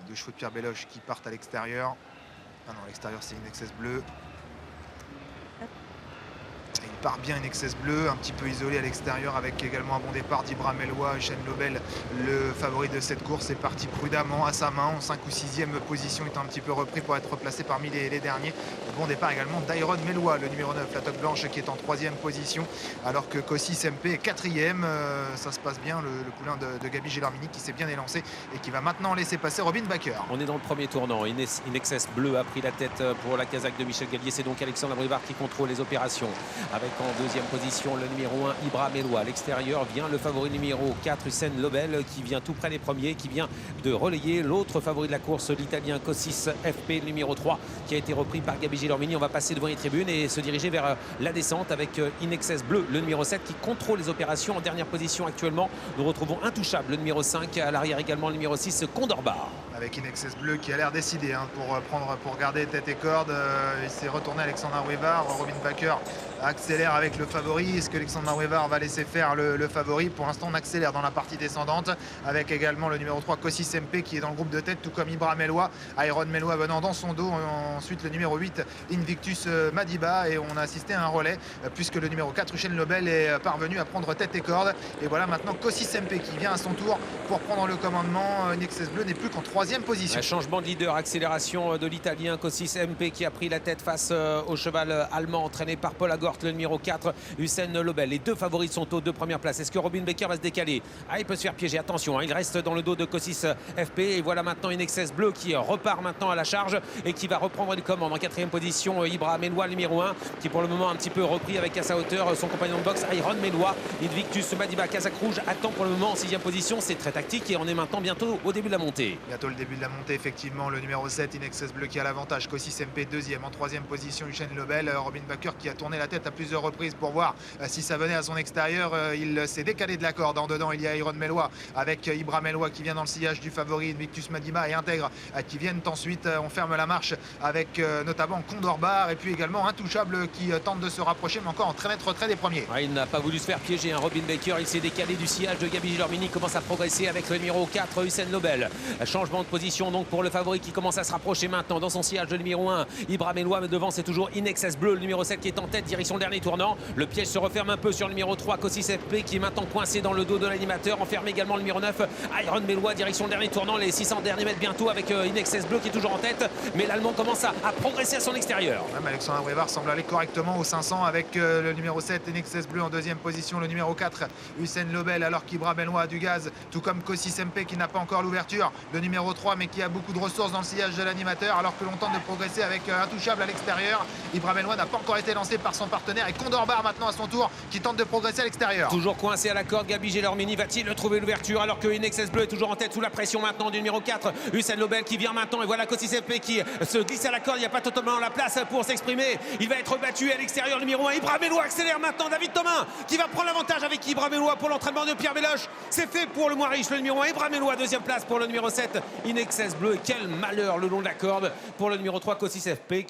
deux chevaux de Pierre Belloche qui partent à l'extérieur. Ah non, à l'extérieur c'est Inexcess Bleu. Et il part bien Inexcess Bleu, un petit peu isolé à l'extérieur avec également un bon départ d'Ibra Melois. Eugène Lobel, le favori de cette course, est parti prudemment à sa main en 5 ou 6e position, étant un petit peu repris pour être replacé parmi les derniers. Bon départ également d'Iron Melois, le numéro 9, la toque blanche, qui est en 3e position, alors que Cossis MP est 4e. Ça se passe bien, le poulain de Gabi Gelormini qui s'est bien élancé et qui va maintenant laisser passer Robin Baker. On est dans le premier tournant. Inexcess Bleu a pris la tête pour la casaque de Michel Gallier. C'est donc Alexandre Abrivard qui contrôle les opérations. Avec en 2e position le numéro 1, Ibra Melois. À l'extérieur vient le favori numéro 4, Hussein Lobel, qui vient tout près des premiers, qui vient de relayer l'autre favori de la course, l'italien Cossis FP, numéro 3, qui a été repris par Gabi Gelormini. On va passer devant les tribunes et se diriger vers la descente avec Inexcess Bleu, le numéro 7, qui contrôle les opérations. En dernière position actuellement, nous retrouvons Intouchable, le numéro 5. À l'arrière également, le numéro 6, Condorbar. Avec Inexcess Bleu qui a l'air décidé pour garder tête et corde. Il s'est retourné Alexandre Abrivard. Robin Baker accélère avec le favori. Est-ce que Alexandre Abrivard va laisser faire le favori? Pour l'instant, on accélère dans la partie descendante avec également le numéro 3, Cossis MP, qui est dans le groupe de tête, tout comme Ibra Melois. Iron Melois venant dans son dos. Ensuite, le numéro 8, Invictus Madiba. Et on a assisté à un relais puisque le numéro 4, Eugène Lobel, est parvenu à prendre tête et corde. Et voilà maintenant Cossis MP qui vient à son tour pour prendre le commandement. Inexcess Bleu n'est plus qu'en 3e position. Un changement de leader, accélération de l'italien Cossis MP qui a pris la tête face au cheval allemand entraîné par Paul Agort, le numéro 4, Hussein Lobel. Les deux favoris sont aux 2 premières places. Est-ce que Robin Baker va se décaler? Il peut se faire piéger, attention, il reste dans le dos de Cossis FP. Et voilà maintenant Inexcess Bleu qui repart maintenant à la charge et qui va reprendre les commandes. En 4e position, Ibra Melois, numéro 1, qui pour le moment un petit peu repris avec à sa hauteur son compagnon de boxe Iron Melois. Invictus Madiba, casaque rouge, attend pour le moment en 6e position. C'est très tactique et on est maintenant bientôt au début de la montée. Bientôt le début de la montée, effectivement. Le numéro 7, Inexcess Bleu, qui a l'avantage. Cossis MP 2e. En 3e position, Eugène Lobel. Robin Baker qui a tourné la tête à plusieurs reprises pour voir si ça venait à son extérieur. Il s'est décalé de la corde. En dedans, il y a Iron Melois avec Ibra Melois qui vient dans le sillage du favori, Invictus Madiba et Intègre qui viennent ensuite. On ferme la marche avec notamment Condorbar et puis également Intouchable qui tente de se rapprocher, mais encore en très net retrait des premiers. Il n'a pas voulu se faire piéger, Robin Baker. Il s'est décalé du sillage de Gabi Gelormini. Commence à progresser avec le numéro 4, Hussein Lobel. Changement de position donc pour le favori qui commence à se rapprocher maintenant dans son sillage de numéro 1, Ibra Melois, mais devant c'est toujours Inexcess Bleu, le numéro 7 qui est en tête, direction le dernier tournant. Le piège se referme un peu sur le numéro 3, Cossis FP, qui est maintenant coincé dans le dos de l'animateur. Enferme également le numéro 9, Iron Melois, direction le dernier tournant, les 600 derniers mètres bientôt avec Inexcess Bleu qui est toujours en tête, mais l'Allemand commence à progresser à son extérieur. Même Alexandre Abrivard semble aller correctement au 500 avec le numéro 7, Inexcess Bleu en 2e position, le numéro 4, Hussein Lobel, alors qu'Ibra Melois a du gaz, tout comme Cossis MP qui n'a pas encore l'ouverture, le numéro 3 mais qui a beaucoup de ressources dans le sillage de l'animateur, alors que l'on tente de progresser avec Intouchable à l'extérieur. Ibra Melois n'a pas encore été lancé par son partenaire et Condorbar maintenant à son tour qui tente de progresser à l'extérieur. Toujours coincé à la corde, Gabi Gelormini va-t-il trouver l'ouverture alors que Inexcess Bleu est toujours en tête sous la pression maintenant du numéro 4, Hussein Lobel qui vient maintenant et voilà Cossis FP qui se glisse à la corde. Il n'y a pas totalement la place pour s'exprimer. Il va être battu à l'extérieur, numéro 1, Ibra Melois accélère maintenant. David Thomas qui va prendre l'avantage avec Ibra Melois pour l'entraînement de Pierre Belloche. C'est fait pour le moins riche, le numéro 1, Ibra Melois, 2e place pour le numéro 7, Inexcess Bleu. Quel malheur le long de la corde pour le numéro 3, Cossis FP.